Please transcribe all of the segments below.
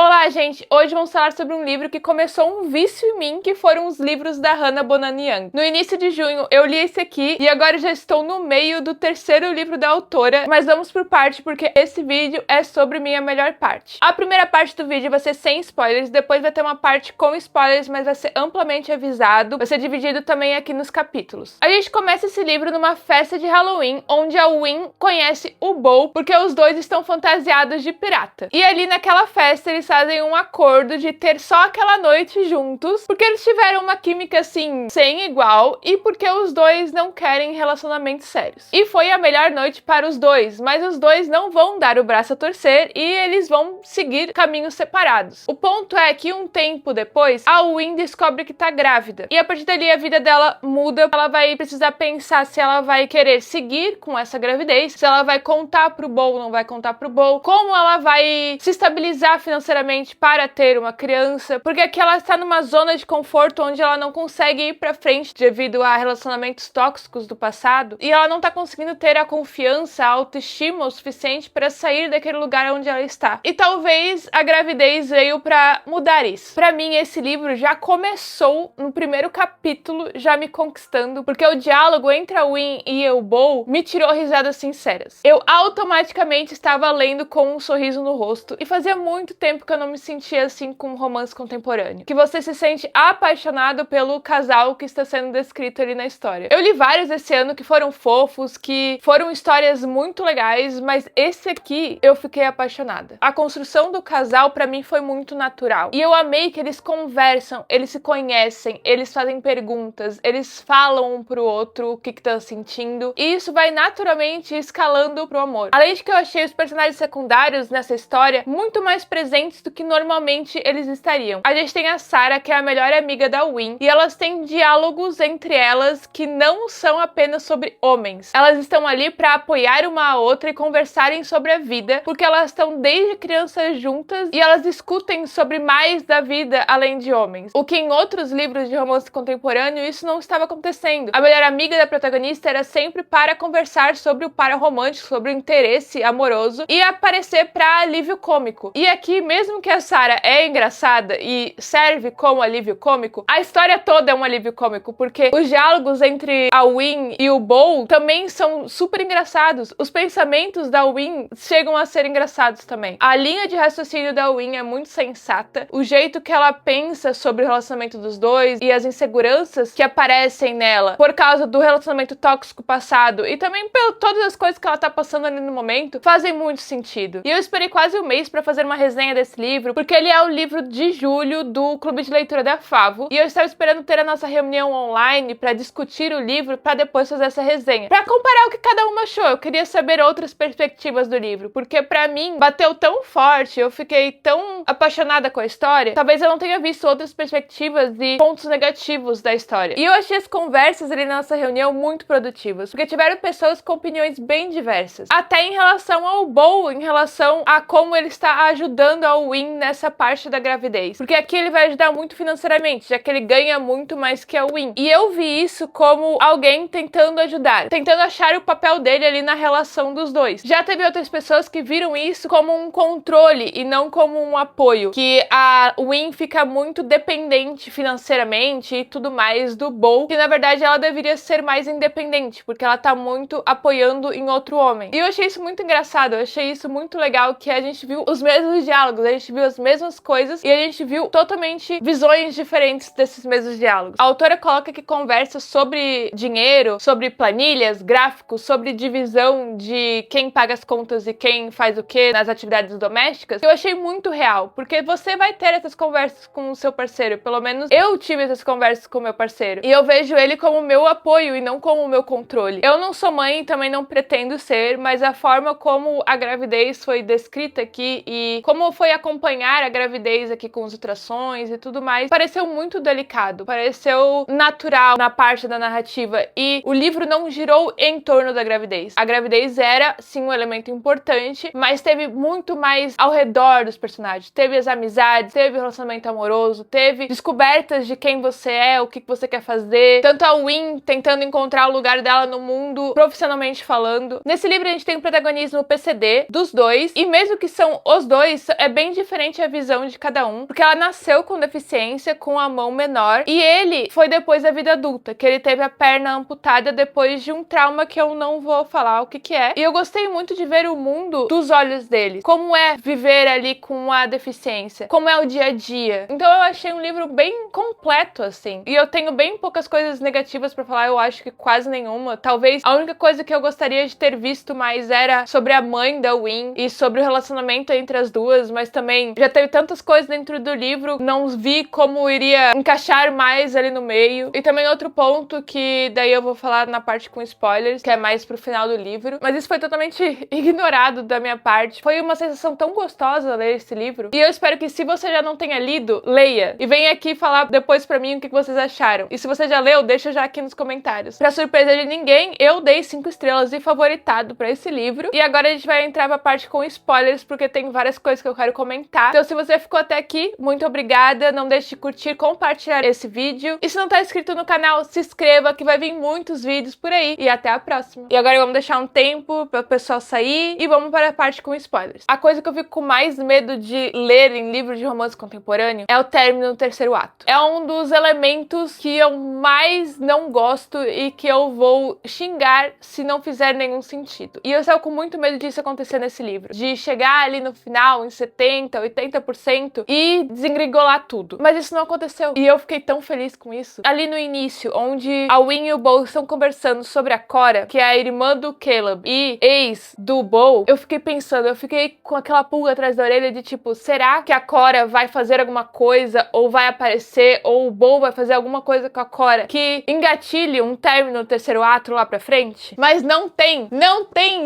Olá, gente! Hoje vamos falar sobre um livro que começou um vício em mim, que foram os livros da Hannah Bonamy Young. No início de junho eu li esse aqui e agora já estou no meio do terceiro livro da autora, mas vamos por parte porque esse vídeo é sobre minha melhor parte. A primeira parte do vídeo vai ser sem spoilers, depois vai ter uma parte com spoilers, mas vai ser amplamente avisado, vai ser dividido também aqui nos capítulos. A gente começa esse livro numa festa de Halloween, onde a Win conhece o Bo, porque os dois estão fantasiados de pirata. E ali naquela festa eles fazem um acordo de ter só aquela noite juntos, porque eles tiveram uma química assim, sem igual, e porque os dois não querem relacionamentos sérios. E foi a melhor noite para os dois, mas os dois não vão dar o braço a torcer e eles vão seguir caminhos separados. O ponto é que um tempo depois, a Win descobre que tá grávida. E a partir dali a vida dela muda, ela vai precisar pensar se ela vai querer seguir com essa gravidez, se ela vai contar pro Bo ou não vai contar pro Bo, como ela vai se estabilizar financeiramente para ter uma criança, porque aqui ela está numa zona de conforto onde ela não consegue ir pra frente devido a relacionamentos tóxicos do passado, e ela não tá conseguindo ter a confiança, a autoestima o suficiente para sair daquele lugar onde ela está. E talvez a gravidez veio para mudar isso. Para mim, esse livro já começou no primeiro capítulo, já me conquistando, porque o diálogo entre a Win e o Bo me tirou risadas sinceras. Eu automaticamente estava lendo com um sorriso no rosto, e fazia muito tempo que eu não me sentia assim com um romance contemporâneo. Que você se sente apaixonado pelo casal que está sendo descrito ali na história. Eu li vários esse ano que foram fofos, que foram histórias muito legais, mas esse aqui eu fiquei apaixonada. A construção do casal pra mim foi muito natural. E eu amei que eles conversam, eles se conhecem, eles fazem perguntas, eles falam um pro outro o que estão sentindo. E isso vai naturalmente escalando pro amor. Além de que eu achei os personagens secundários nessa história muito mais presentes do que normalmente eles estariam. A gente tem a Sarah, que é a melhor amiga da Win, e elas têm diálogos entre elas que não são apenas sobre homens. Elas estão ali para apoiar uma a outra e conversarem sobre a vida, porque elas estão desde crianças juntas e elas discutem sobre mais da vida além de homens. O que em outros livros de romance contemporâneo isso não estava acontecendo. A melhor amiga da protagonista era sempre para conversar sobre o par romântico, sobre o interesse amoroso e aparecer para alívio cômico. E aqui, mesmo que a Sarah é engraçada e serve como alívio cômico, a história toda é um alívio cômico, porque os diálogos entre a Win e o Bo também são super engraçados. Os pensamentos da Win chegam a ser engraçados também. A linha de raciocínio da Win é muito sensata. O jeito que ela pensa sobre o relacionamento dos dois e as inseguranças que aparecem nela por causa do relacionamento tóxico passado e também por todas as coisas que ela tá passando ali no momento fazem muito sentido. E eu esperei quase um mês pra fazer uma resenha desse livro, porque ele é o livro de julho do Clube de Leitura da Favo, e eu estava esperando ter a nossa reunião online para discutir o livro, para depois fazer essa resenha, para comparar o que cada uma achou. Eu queria saber outras perspectivas do livro, porque para mim bateu tão forte, eu fiquei tão apaixonada com a história, talvez eu não tenha visto outras perspectivas e pontos negativos da história. E eu achei as conversas ali na nossa reunião muito produtivas, porque tiveram pessoas com opiniões bem diversas, até em relação ao Bo, em relação a como ele está ajudando a Win nessa parte da gravidez. Porque aqui ele vai ajudar muito financeiramente, já que ele ganha muito mais que a Win. E eu vi isso como alguém tentando ajudar, tentando achar o papel dele ali na relação dos dois. Já teve outras pessoas que viram isso como um controle e não como um apoio, que a Win fica muito dependente financeiramente e tudo mais do Bo, que na verdade ela deveria ser mais independente, porque ela tá muito apoiando em outro homem. E eu achei isso muito engraçado, eu achei isso muito legal, que a gente viu os mesmos diálogos, a gente viu as mesmas coisas e a gente viu totalmente visões diferentes desses mesmos diálogos. A autora coloca que conversa sobre dinheiro, sobre planilhas, gráficos, sobre divisão de quem paga as contas e quem faz o que nas atividades domésticas. Eu achei muito real, porque você vai ter essas conversas com o seu parceiro, pelo menos eu tive essas conversas com o meu parceiro, e eu vejo ele como meu apoio e não como o meu controle. Eu não sou mãe e também não pretendo ser, mas a forma como a gravidez foi descrita aqui e como foi acompanhar a gravidez aqui com os ultrassons e tudo mais, pareceu muito delicado, pareceu natural na parte da narrativa, e o livro não girou em torno da gravidez. A gravidez era, sim, um elemento importante, mas teve muito mais ao redor dos personagens. Teve as amizades, teve o relacionamento amoroso, teve descobertas de quem você é, o que você quer fazer, tanto a Win tentando encontrar o lugar dela no mundo, profissionalmente falando. Nesse livro a gente tem o protagonismo PCD dos dois, e mesmo que são os dois, é bem diferente diferente a visão de cada um, porque ela nasceu com deficiência, com a mão menor, e ele foi depois da vida adulta, que ele teve a perna amputada depois de um trauma que eu não vou falar o que que é. E eu gostei muito de ver o mundo dos olhos dele, como é viver ali com a deficiência, como é o dia a dia. Então eu achei um livro bem completo, assim. E eu tenho bem poucas coisas negativas pra falar, eu acho que quase nenhuma. Talvez a única coisa que eu gostaria de ter visto mais era sobre a mãe da Win e sobre o relacionamento entre as duas, mas também já teve tantas coisas dentro do livro, não vi como iria encaixar mais ali no meio. E também outro ponto que daí eu vou falar na parte com spoilers, que é mais pro final do livro, mas isso foi totalmente ignorado da minha parte. Foi uma sensação tão gostosa ler esse livro, e eu espero que se você já não tenha lido, leia, e venha aqui falar depois pra mim o que vocês acharam. E se você já leu, deixa já aqui nos comentários. Pra surpresa de ninguém, eu dei 5 estrelas e favoritado pra esse livro, e agora a gente vai entrar pra parte com spoilers, porque tem várias coisas que eu quero comentar. Então se você ficou até aqui, muito obrigada, não deixe de curtir, compartilhar esse vídeo, e se não tá inscrito no canal, se inscreva que vai vir muitos vídeos por aí, e até a próxima. E agora vamos deixar um tempo para o pessoal sair e vamos para a parte com spoilers. A coisa que eu fico com mais medo de ler em livros de romance contemporâneo é o término do terceiro ato. É um dos elementos que eu mais não gosto e que eu vou xingar se não fizer nenhum sentido. E eu estava com muito medo disso acontecer nesse livro, de chegar ali no final em 70, 80% e desengringolar tudo. Mas isso não aconteceu. E eu fiquei tão feliz com isso. Ali no início, onde a Win e o Bo estão conversando sobre a Cora, que é a irmã do Caleb e ex do Bo, eu fiquei pensando, eu fiquei com aquela pulga atrás da orelha de tipo, será que a Cora vai fazer alguma coisa, ou vai aparecer, ou o Bo vai fazer alguma coisa com a Cora que engatilhe um término no terceiro ato lá pra frente? Mas não tem,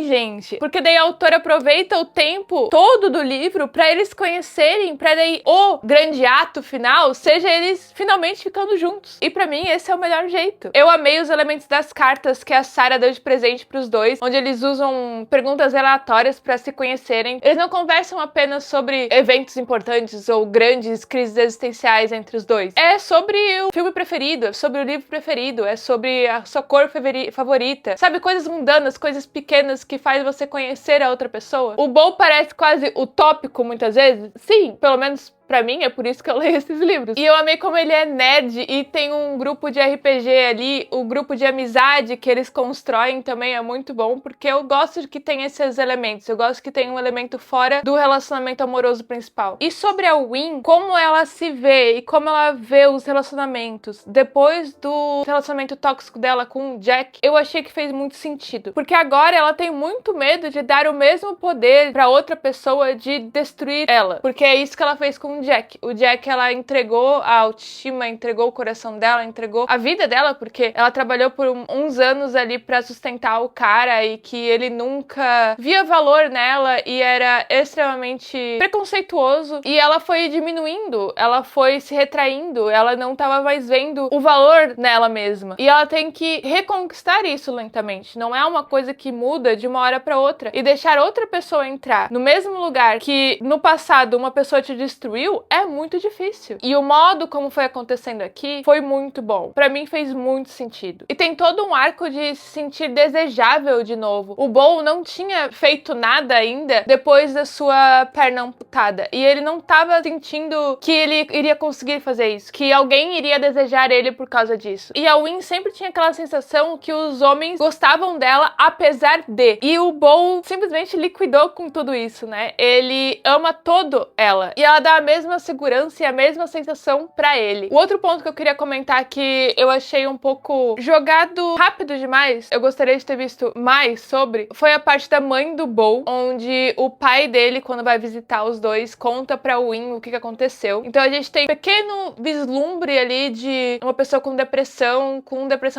gente, porque daí a autora aproveita o tempo todo do livro pra eles conhecerem, pra daí o grande ato final seja eles finalmente ficando juntos. E pra mim esse é o melhor jeito. Eu amei os elementos das cartas que a Sarah deu de presente pros dois, onde eles usam perguntas aleatórias pra se conhecerem. Eles não conversam apenas sobre eventos importantes ou grandes crises existenciais entre os dois. É sobre o filme preferido, é sobre o livro preferido, é sobre a sua cor favorita. Sabe, coisas mundanas, coisas pequenas que faz você conhecer a outra pessoa. O Bo parece quase utópico muitas vezes. Sim, pelo menos pra mim, é por isso que eu leio esses livros. E eu amei como ele é nerd e tem um grupo de RPG ali, o grupo de amizade que eles constroem também é muito bom, porque eu gosto de que tem esses elementos, eu gosto que tem um elemento fora do relacionamento amoroso principal. E sobre a Win, como ela se vê e como ela vê os relacionamentos depois do relacionamento tóxico dela com o Jack, eu achei que fez muito sentido, porque agora ela tem muito medo de dar o mesmo poder pra outra pessoa de destruir ela, porque é isso que ela fez com o Jack. O Jack, ela entregou a autoestima, entregou o coração dela, entregou a vida dela, porque ela trabalhou por uns anos ali pra sustentar o cara e que ele nunca via valor nela e era extremamente preconceituoso. E ela foi diminuindo, ela foi se retraindo, ela não tava mais vendo o valor nela mesma. E ela tem que reconquistar isso lentamente. Não é uma coisa que muda de uma hora pra outra. E deixar outra pessoa entrar no mesmo lugar que no passado uma pessoa te destruiu é muito difícil. E o modo como foi acontecendo aqui foi muito bom. Pra mim fez muito sentido. E tem todo um arco de se sentir desejável de novo. O Bo não tinha feito nada ainda depois da sua perna amputada. E ele não tava sentindo que ele iria conseguir fazer isso. Que alguém iria desejar ele por causa disso. E a Win sempre tinha aquela sensação que os homens gostavam dela apesar de. E o Bo simplesmente liquidou com tudo isso, né? Ele ama todo ela. E ela dá a mesma segurança e a mesma sensação pra ele. O outro ponto que eu queria comentar que eu achei um pouco jogado rápido demais, eu gostaria de ter visto mais sobre, foi a parte da mãe do Bo, onde o pai dele, quando vai visitar os dois, conta pra Win o que aconteceu. Então a gente tem um pequeno vislumbre ali de uma pessoa com depressão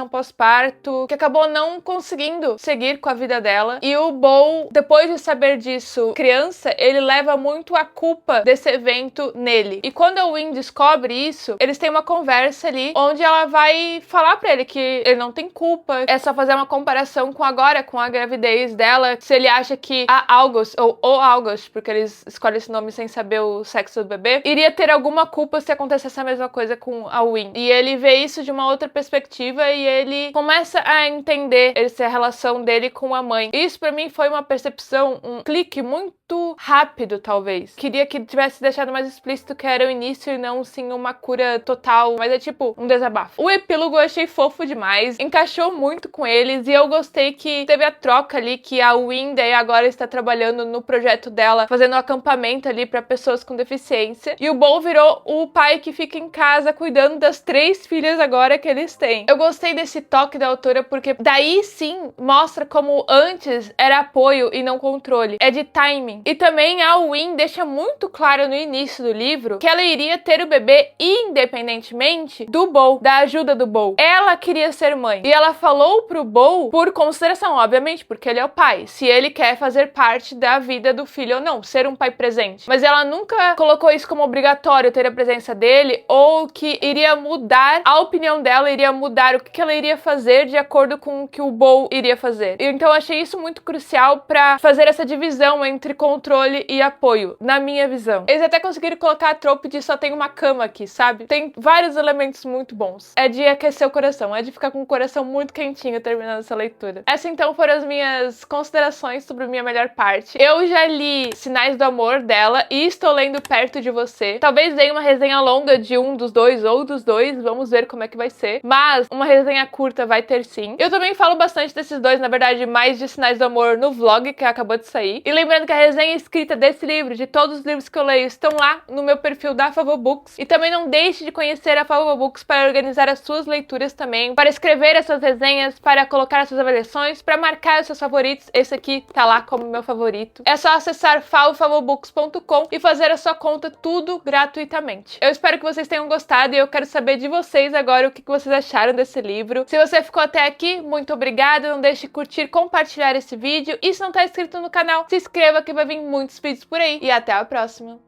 pós-parto, que acabou não conseguindo seguir com a vida dela. E o Bo, depois de saber disso, criança, ele leva muito a culpa desse evento visto nele. E quando a Win descobre isso, eles têm uma conversa ali, onde ela vai falar pra ele que ele não tem culpa, é só fazer uma comparação com agora, com a gravidez dela, se ele acha que a August, ou o August, porque eles escolhem esse nome sem saber o sexo do bebê, iria ter alguma culpa se acontecesse a mesma coisa com a Win. E ele vê isso de uma outra perspectiva e ele começa a entender essa relação dele com a mãe. Isso pra mim foi uma percepção, um clique muito rápido, talvez. Queria que tivesse deixado mais explícito que era o início e não, sim, uma cura total, mas é tipo um desabafo. O epílogo eu achei fofo demais, encaixou muito com eles e eu gostei que teve a troca ali, que a Win daí agora está trabalhando no projeto dela, fazendo um acampamento ali pra pessoas com deficiência, e o Bo virou o pai que fica em casa cuidando das 3 filhas agora que eles têm. Eu gostei desse toque da autora porque daí sim mostra como antes era apoio e não controle, é de timing. E também a Win deixa muito claro no início do livro que ela iria ter o bebê independentemente do Bo, da ajuda do Bo. Ela queria ser mãe e ela falou pro Bo por consideração, obviamente, porque ele é o pai, se ele quer fazer parte da vida do filho ou não, ser um pai presente. Mas ela nunca colocou isso como obrigatório ter a presença dele, ou que iria mudar a opinião dela, iria mudar o que ela iria fazer de acordo com o que o Bo iria fazer. Então eu achei isso muito crucial pra fazer essa divisão entre controle e apoio, na minha visão. Eles até conseguiram colocar a trope de só tem uma cama aqui, sabe? Tem vários elementos muito bons. É de aquecer o coração, é de ficar com o coração muito quentinho terminando essa leitura. Essas então foram as minhas considerações sobre a minha melhor parte. Eu já li Sinais do Amor dela e estou lendo Perto de Você. Talvez dê uma resenha longa de um dos dois ou dos dois, vamos ver como é que vai ser. Mas uma resenha curta vai ter sim. Eu também falo bastante desses dois, na verdade, mais de Sinais do Amor no vlog que acabou de sair. E lembrando que a resenha escrita desse livro, de todos os livros que eu leio, estão lá no meu perfil da Favor Books. E também não deixe de conhecer a Favor Books para organizar as suas leituras também, para escrever essas resenhas, para colocar as suas avaliações, para marcar os seus favoritos. Esse aqui tá lá como meu favorito. É só acessar favorbooks.com e fazer a sua conta, tudo gratuitamente. Eu espero que vocês tenham gostado e eu quero saber de vocês agora o que vocês acharam desse livro. Se você ficou até aqui, muito obrigada. Não deixe de curtir, compartilhar esse vídeo. E se não tá inscrito no canal, se inscreva que vai vir muitos vídeos por aí. E até a próxima.